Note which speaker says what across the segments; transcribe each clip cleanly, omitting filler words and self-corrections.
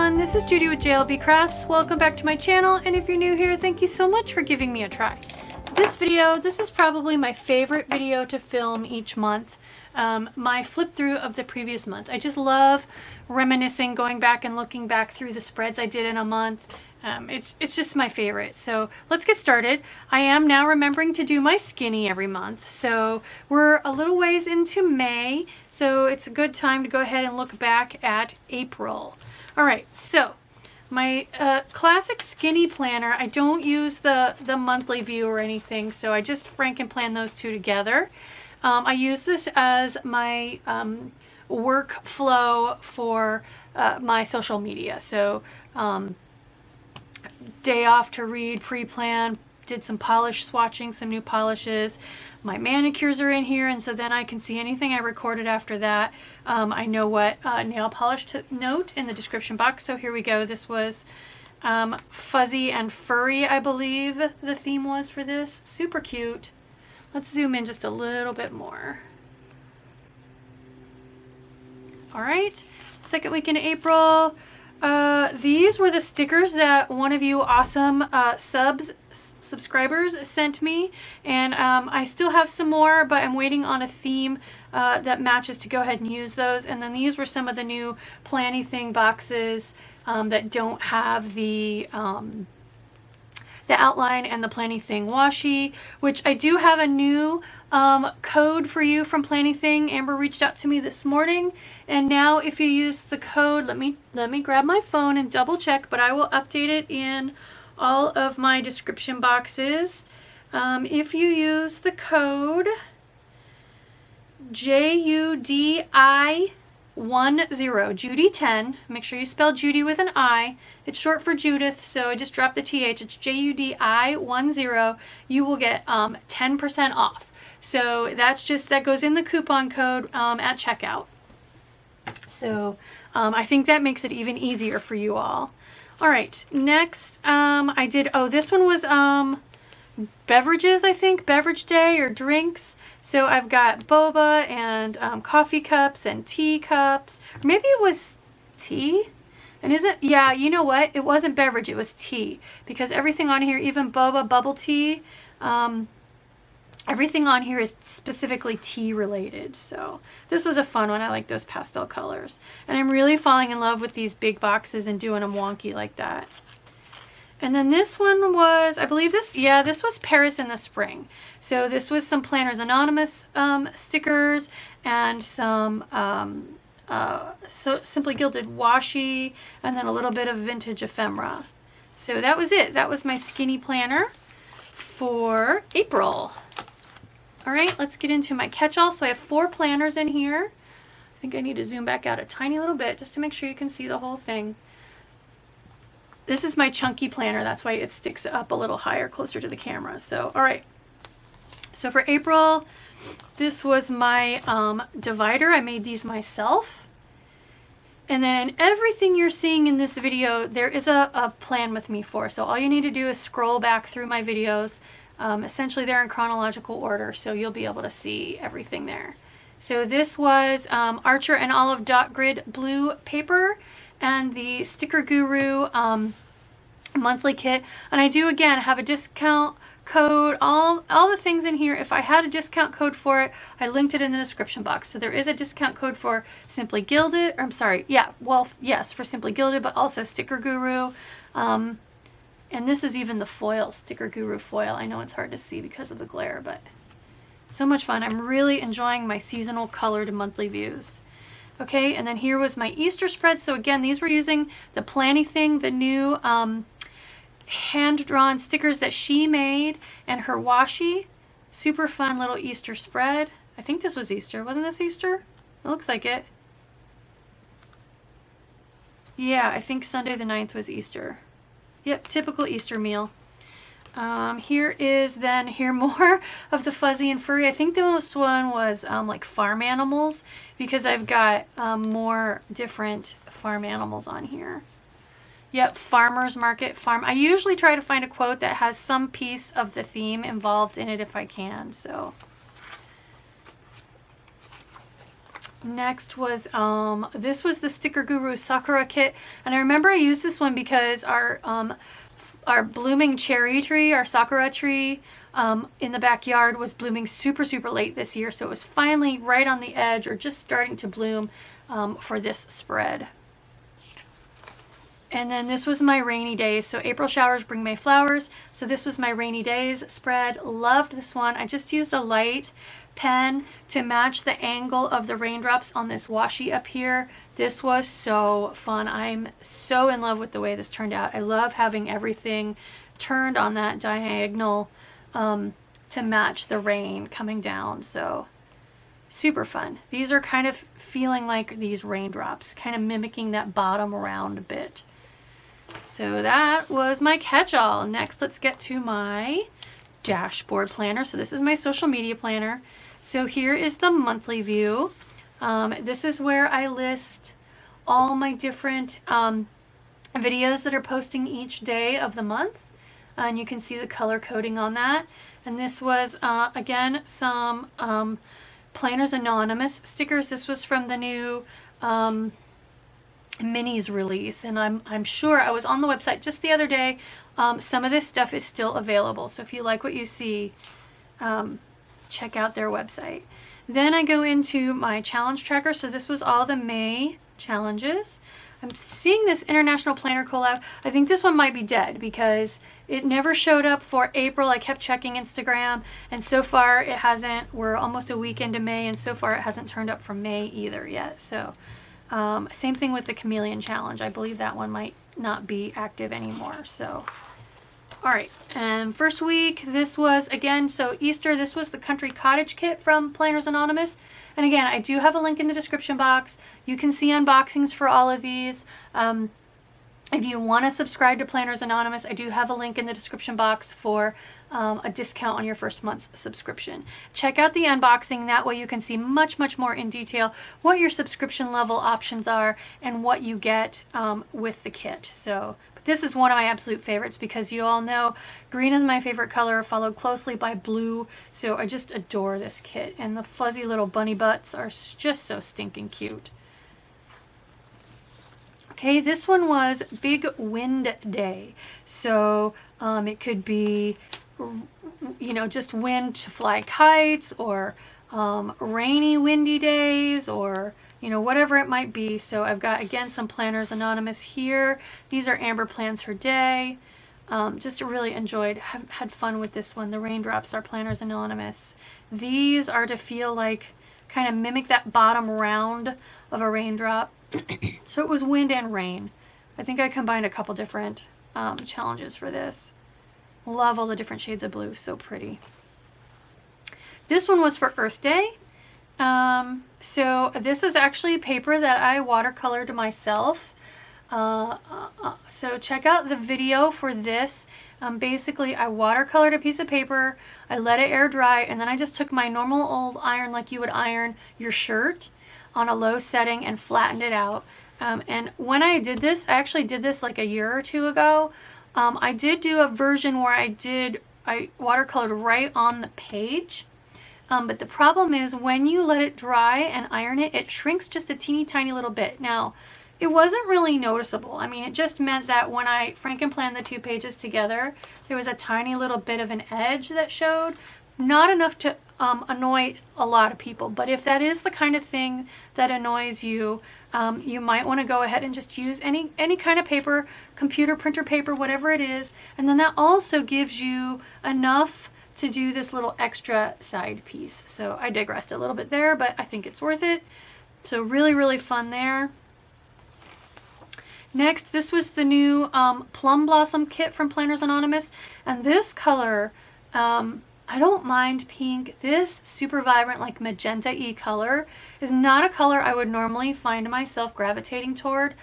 Speaker 1: everyone, this is Judy with JLB Crafts. Welcome back to my channel, and if you're new here, thank you so much for giving me a try. This is probably my favorite video to film each month. My flip through of the previous month. I just love reminiscing, going back and looking back through the spreads I did in a month. It's just my favorite. So let's get started. I am now remembering to do my skinny every month. So we're a little ways into May, so it's a good time to go ahead and look back at April. All right, so my classic skinny planner, I don't use the monthly view or anything, so I just Franken-plan those two together. I use this as my workflow for my social media. So day off to read, pre-plan, did some polish swatching, some new polishes. My manicures are in here, and so then I can see anything I recorded after that. I know what nail polish to note in the description box. So here we go. This was fuzzy and furry, I believe the theme was for this. Super cute. Let's zoom in just a little bit more. All right, second week in April. These were the stickers that one of you awesome subscribers sent me, and I still have some more, but I'm waiting on a theme that matches to go ahead and use those. And then these were some of the new Planny Thing boxes that don't have the outline and the Planny Thing washi, which I do have a new code for you from Planny Thing. Amber reached out to me this morning, and now if you use the code, let me grab my phone and double check, but I will update it in all of my description boxes. If you use the code JUDI10, Judy 10, make sure you spell Judy with an I. It's short for Judith, so I just dropped the TH. It's JUDI10. You will get 10% off. So that goes in the coupon code at checkout. So I think that makes it even easier for you all. All right, next I did, this one was beverages, I think, beverage day or drinks. So I've got boba and coffee cups and tea cups. Or maybe it was tea. And yeah, you know what? It wasn't beverage, it was tea. Because everything on here, even boba, bubble tea, everything on here is specifically tea related. So this was a fun one. I like those pastel colors. And I'm really falling in love with these big boxes and doing them wonky like that. And then this one was, I believe this was Paris in the spring. So this was some Planners Anonymous stickers and some Simply Gilded washi, and then a little bit of vintage ephemera. So that was it. That was my skinny planner for April. All right, let's get into my catch-all. So I have 4 planners in here. I think I need to zoom back out a tiny little bit just to make sure you can see the whole thing. This is my chunky planner. That's why it sticks up a little higher, closer to the camera. So, all right. So for April, this was my divider. I made these myself. And then everything you're seeing in this video, there is a plan with me for. So all you need to do is scroll back through my videos. Essentially, they're in chronological order, so you'll be able to see everything there. So this was Archer and Olive Dot Grid blue paper, and the Sticker Guru monthly kit. And I do again have a discount code, all the things in here. If I had a discount code for it, I linked it in the description box. So there is a discount code for Simply Gilded, or I'm sorry, yeah, well, yes, for Simply Gilded, but also Sticker Guru. And this is even the foil, Sticker Guru foil. I know it's hard to see because of the glare, but so much fun. I'm really enjoying my seasonal colored monthly views. Okay, and then here was my Easter spread. So again, these were using the Planny Thing, the new hand-drawn stickers that she made, and her washi. Super fun little Easter spread. I think this was Easter. Wasn't this Easter? It looks like it. Yeah, I think Sunday the 9th was Easter. Yep, typical Easter meal. Here is then more of the fuzzy and furry. I think this one was like farm animals, because I've got more different farm animals on here. Yep, farmer's market, farm. I usually try to find a quote that has some piece of the theme involved in it if I can. So Next was, this was the Sticker Guru Sakura kit. And I remember I used this one because our blooming cherry tree, our sakura tree, in the backyard was blooming super, super late this year. So it was finally right on the edge or just starting to bloom for this spread. And then this was my rainy days. So April showers bring May flowers. So this was my rainy days spread. Loved this one. I just used a light pen to match the angle of the raindrops on this washi up here. This was so fun. I'm so in love with the way this turned out. I love having everything turned on that diagonal to match the rain coming down. So super fun. These are kind of feeling like these raindrops, kind of mimicking that bottom round bit. So that was my catch-all. Next, let's get to my dashboard planner. So this is my social media planner. So here is the monthly view. This is where I list all my different videos that are posting each day of the month. And you can see the color coding on that. And this was, again, some Planners Anonymous stickers. This was from the new minis release. And I'm sure I was on the website just the other day. Some of this stuff is still available. So if you like what you see, check out their website. Then I go into my challenge tracker. So this was all the May challenges. I'm seeing this International Planner collab. I think this one might be dead because it never showed up for April. I kept checking Instagram and so far it hasn't. We're almost a week into May and so far it hasn't turned up for May either yet. So same thing with the Chameleon Challenge. I believe that one might not be active anymore. So all right, and first week, this was, again, so Easter, this was the Country Cottage kit from Planners Anonymous. And again, I do have a link in the description box. You can see unboxings for all of these. If you want to subscribe to Planners Anonymous, I do have a link in the description box for a discount on your first month's subscription. Check out the unboxing. That way you can see much, much more in detail what your subscription level options are and what you get with the kit. So this is one of my absolute favorites because you all know green is my favorite color, followed closely by blue. So I just adore this kit. And the fuzzy little bunny butts are just so stinking cute. Okay, this one was Big Wind Day. So it could be, you know, just wind to fly kites or rainy, windy days or, you know, whatever it might be. So I've got, again, some Planners Anonymous here. These are Amber Plans Her Day. Just really enjoyed, had fun with this one. The raindrops are Planners Anonymous. These are to feel like, kind of mimic that bottom round of a raindrop. So it was wind and rain. I think I combined a couple different challenges for this. Love all the different shades of blue, so pretty. This one was for Earth Day. So this was actually paper that I watercolored myself. So check out the video for this. Basically, I watercolored a piece of paper, I let it air dry, and then I just took my normal old iron like you would iron your shirt on a low setting and flattened it out. And when I did this, I actually did this like a year or two ago. I did do a version where I watercolored right on the page. But the problem is when you let it dry and iron it, it shrinks just a teeny tiny little bit. Now, it wasn't really noticeable. I mean, it just meant that when I frankenplanned the two pages together, there was a tiny little bit of an edge that showed. Not enough to annoy a lot of people, but if that is the kind of thing that annoys you, you might want to go ahead and just use any kind of paper, computer, printer paper, whatever it is, and then that also gives you enough to do this little extra side piece. So I digressed a little bit there, but I think it's worth it. So really, really fun there. Next, this was the new Plum Blossom kit from Planners Anonymous, and this color, I don't mind pink. This super vibrant, like magenta-y color is not a color I would normally find myself gravitating toward,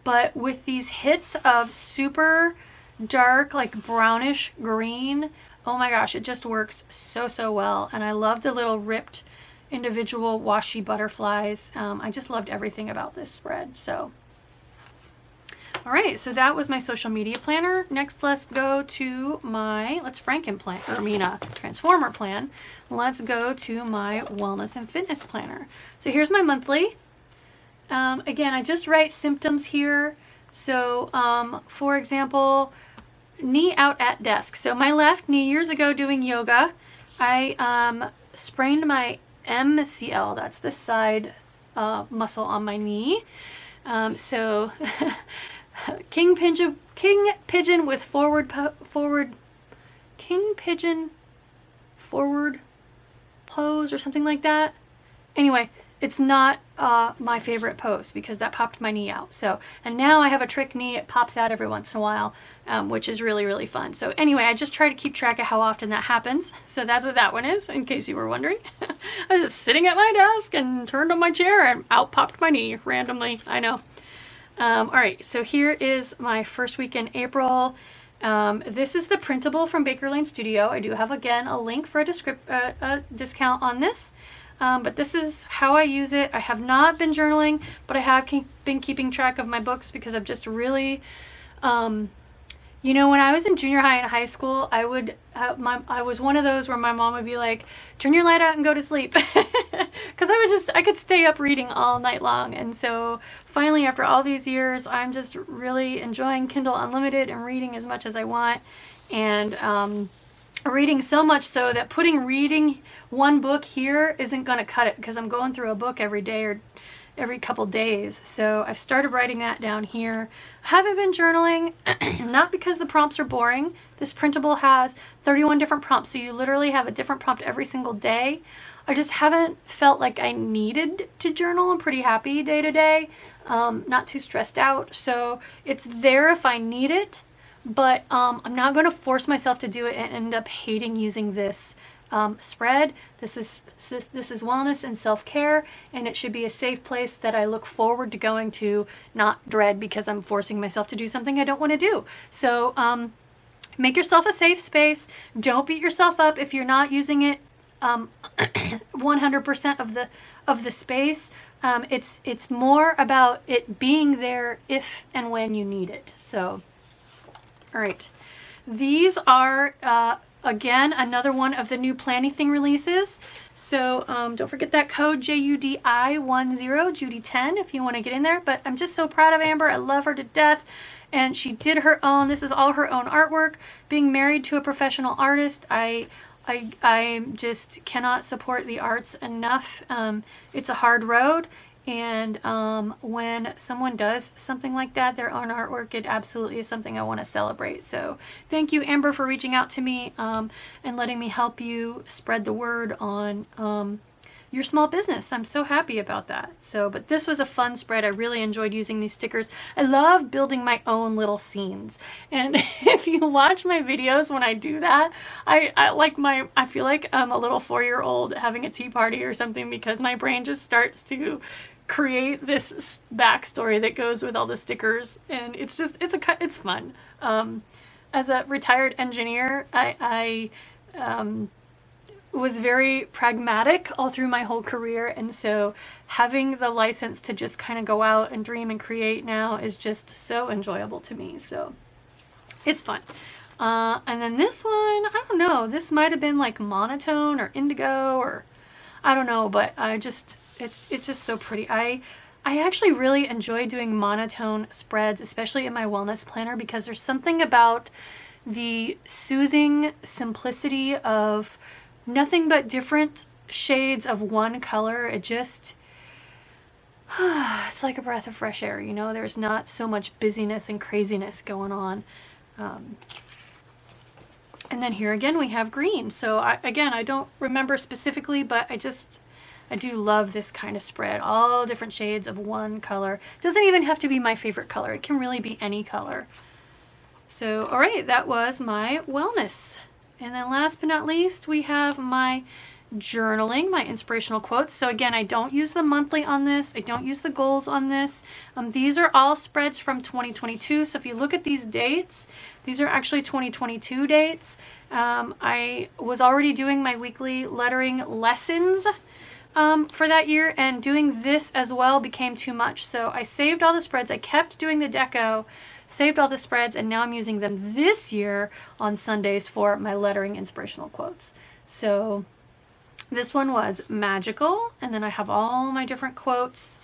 Speaker 1: but with these hits of super dark, like brownish green, oh my gosh, it just works so, so well. And I love the little ripped individual washi butterflies. I just loved everything about this spread. So All right, so that was my social media planner. Next, let's go to my, transformer plan. Let's go to my wellness and fitness planner. So here's my monthly. Again, I just write symptoms here. So, for example, knee out at desk. So my left knee, years ago doing yoga, I sprained my MCL. That's the side muscle on my knee. So king pigeon with forward pose or something like that. Anyway, it's not my favorite pose because that popped my knee out. So, and now I have a trick knee. It pops out every once in a while, which is really, really fun. So anyway, I just try to keep track of how often that happens. So that's what that one is, in case you were wondering. I was just sitting at my desk and turned on my chair and out popped my knee randomly. I know. All right, so here is my first week in April. This is the printable from Baker Lane Studio. I do have, again, a link for a discount on this. But this is how I use it. I have not been journaling, but I have been keeping track of my books because I've just really, you know, when I was in junior high and high school, I was one of those where my mom would be like, turn your light out and go to sleep. Because I could stay up reading all night long. And so finally, after all these years, I'm just really enjoying Kindle Unlimited and reading as much as I want. And, reading so much so that reading one book here isn't going to cut it because I'm going through a book every day or every couple days. So I've started writing that down here. I haven't been journaling, not because the prompts are boring. This printable has 31 different prompts, so you literally have a different prompt every single day. I just haven't felt like I needed to journal. I'm pretty happy day to day, not too stressed out. So it's there if I need it. But I'm not going to force myself to do it and end up hating using this spread. This is wellness and self-care, and it should be a safe place that I look forward to going to, not dread because I'm forcing myself to do something I don't want to do. So make yourself a safe space. Don't beat yourself up if you're not using it 100% of the space. It's more about it being there if and when you need it. So. All right, these are, again, another one of the new Planny-Thing releases. So don't forget that code JUDI10, Judi10, if you want to get in there. But I'm just so proud of Amber. I love her to death. And she did her own, this is all her own artwork. Being married to a professional artist, I just cannot support the arts enough. It's a hard road. And when someone does something like that, their own artwork, it absolutely is something I want to celebrate. So thank you, Amber, for reaching out to me and letting me help you spread the word on your small business. I'm so happy about that. So, but this was a fun spread. I really enjoyed using these stickers. I love building my own little scenes. And if you watch my videos when I do that, I feel like I'm a little 4-year-old having a tea party or something because my brain just starts to create this backstory that goes with all the stickers, and it's fun. As a retired engineer, I was very pragmatic all through my whole career, and so having the license to just kind of go out and dream and create now is just so enjoyable to me. So it's fun. And then this one, I don't know, this might have been like monotone or indigo or I don't know, but it's just so pretty. I actually really enjoy doing monotone spreads, especially in my wellness planner, because there's something about the soothing simplicity of nothing but different shades of one color. It just, it's like a breath of fresh air, you know? There's not so much busyness and craziness going on. And then here again we have green. So I don't remember specifically, but I do love this kind of spread. All different shades of one color. It doesn't even have to be my favorite color. It can really be any color. So, all right, that was my wellness. And then last but not least, we have my journaling, my inspirational quotes. So again, I don't use the monthly on this. I don't use the goals on this. These are all spreads from 2022. So if you look at these dates, these are actually 2022 dates. I was already doing my weekly lettering lessons for that year, and doing this as well became too much. So I saved all the spreads. I kept doing the deco saved all the spreads, and now I'm using them this year on Sundays for my lettering inspirational quotes. So this one was magical, and then I have all my different quotes.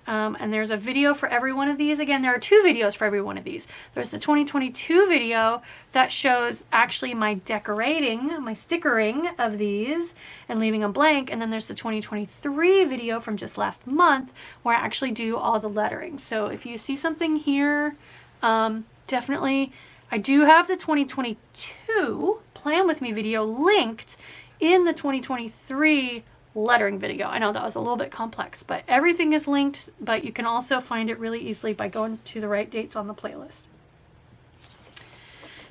Speaker 1: And there's a video for every one of these. Again, there are 2 videos for every one of these. There's the 2022 video that shows actually my decorating, my stickering of these and leaving them blank. And then there's the 2023 video from just last month where I actually do all the lettering. So if you see something here, definitely, I do have the 2022 Plan With Me video linked in the 2023 lettering video. I know that was a little bit complex, but everything is linked, but you can also find it really easily by going to the right dates on the playlist.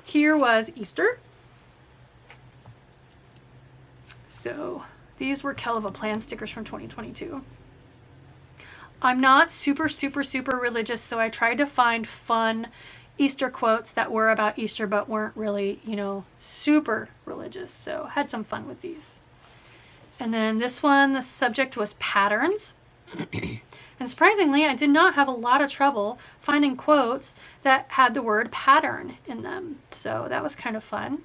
Speaker 1: Here was Easter. So these were KellofAPlan stickers from 2022. I'm not super religious, so I tried to find fun Easter quotes that were about Easter but weren't really, you know, super religious. So had some fun with these. And then this one, the subject was patterns. And surprisingly, I did not have a lot of trouble finding quotes that had the word pattern in them. So that was kind of fun.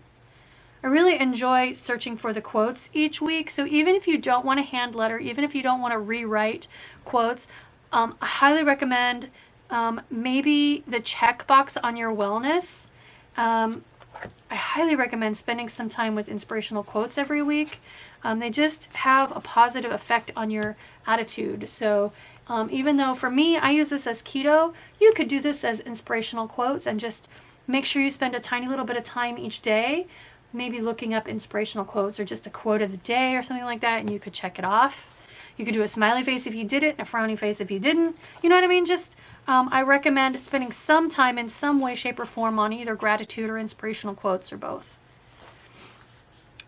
Speaker 1: I really enjoy searching for the quotes each week. So even if you don't want to hand letter, even if you don't want to rewrite quotes, I highly recommend maybe the checkbox on your wellness. I highly recommend spending some time with inspirational quotes every week. They just have a positive effect on your attitude. So even though for me, I use this as keto, you could do this as inspirational quotes and just make sure you spend a tiny little bit of time each day, maybe looking up inspirational quotes or just a quote of the day or something like that, and you could check it off. You could do a smiley face if you did it, and a frowny face if you didn't. You know what I mean? Just I recommend spending some time in some way, shape, or form on either gratitude or inspirational quotes or both.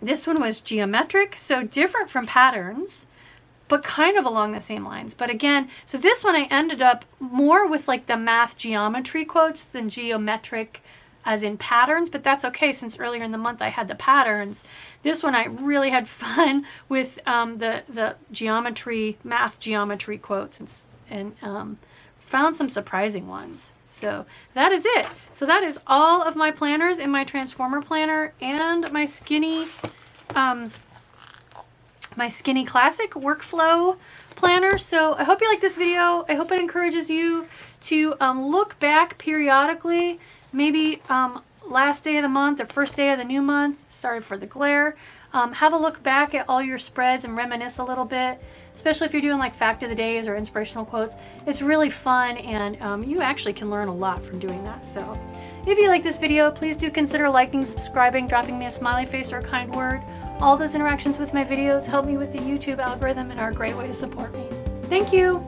Speaker 1: This one was geometric, so different from patterns, but kind of along the same lines. But again, so this one I ended up more with like the math geometry quotes than geometric as in patterns, but that's okay since earlier in the month I had the patterns. This one I really had fun with the geometry, math geometry quotes and found some surprising ones. So that is it. So that is all of my planners in my Transformer planner and my Skinny Classic workflow planner. So I hope you like this video. I hope it encourages you to look back periodically, maybe last day of the month or first day of the new month. Sorry for the glare. Have a look back at all your spreads and reminisce a little bit, especially if you're doing like fact of the days or inspirational quotes. It's really fun, and you actually can learn a lot from doing that. So if you like this video, please do consider liking, subscribing, dropping me a smiley face or a kind word. All those interactions with my videos help me with the YouTube algorithm and are a great way to support me. Thank you.